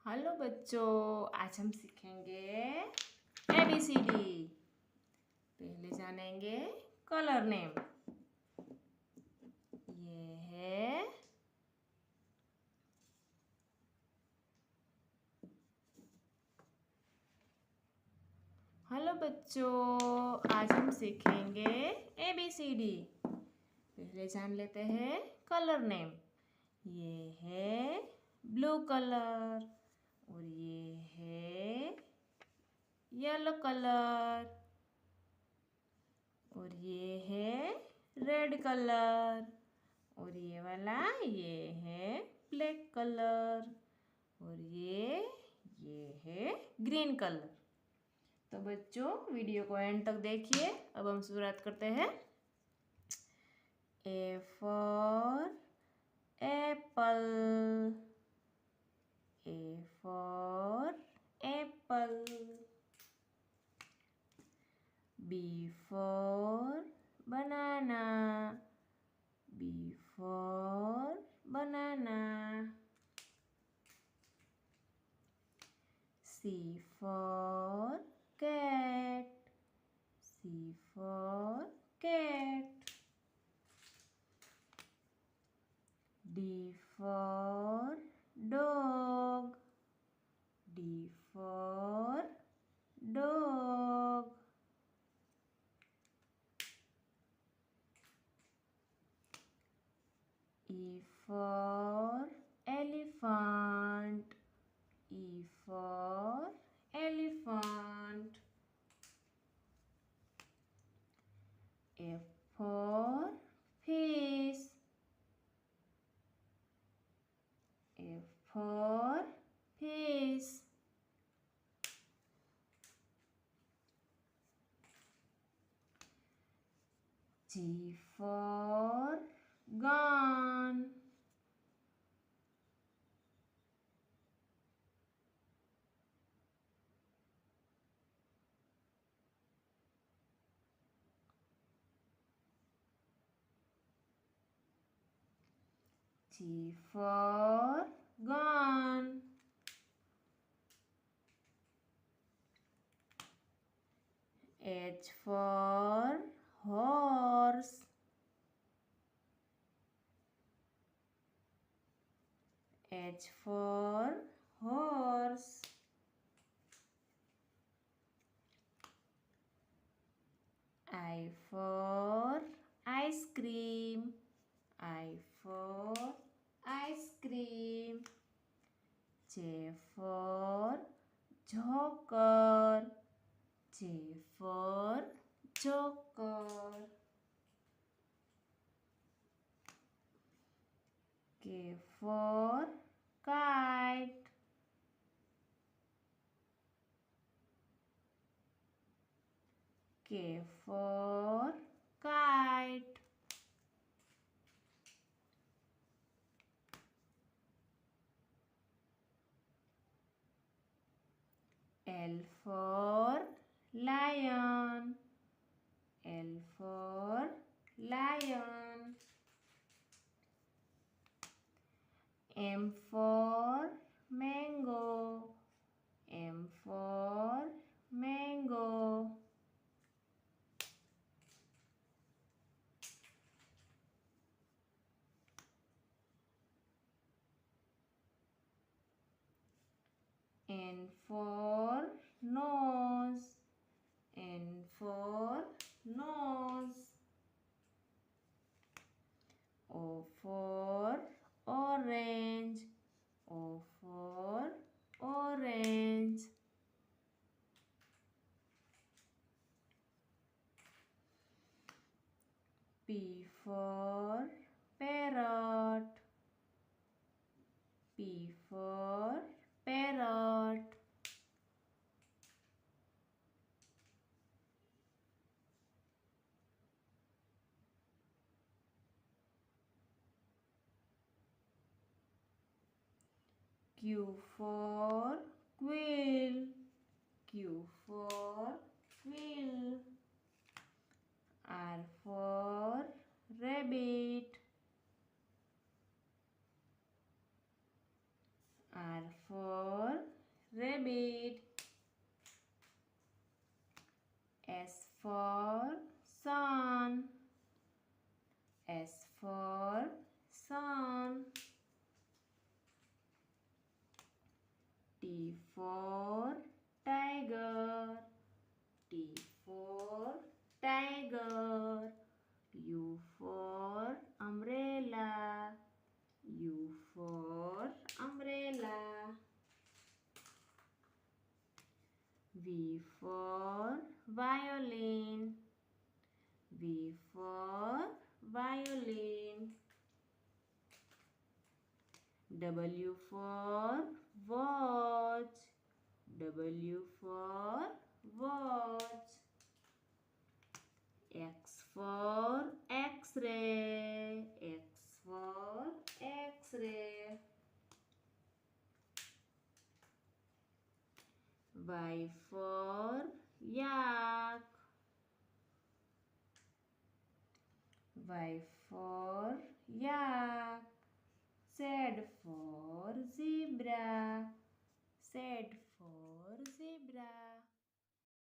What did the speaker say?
Hello बच्चों, आज हम सीखेंगे ABCD। पहले जानेंगे कलर नेम। ये है हेलो बच्चों, आज हम सीखेंगे ABCD। पहले जान लेते हैं कलर नेम। ये है ब्लू कलर और ये है येलो कलर और ये है रेड कलर और ये वाला ये है ब्लैक कलर और ये है ग्रीन कलर। तो बच्चों वीडियो को एंड तक देखिए। अब हम शुरुआत करते हैं। A for apple, A for apple. B for banana, B for banana. C for cat, C for cat. D for dog, D for dog. E for elephant, E for elephant. F for fish, F for fish. G for gun, G for gun. H for horse, H for horse. I for ice cream, I for ice cream. J for joker, J for joker. K for kite, K for kite. L for lion, L for lion. M for mango, M for mango. N for nose, N for nose. O for orange, O for orange. P for parrot, P for parrot. Q for quill, Q for quill. R for rabbit, R for for tiger. T for tiger. U for umbrella. U for umbrella. V for violin. V for violin. W for watch. W for watch. X for X-ray. X for X-ray. Y for yak. Y for yak. Z for zebra.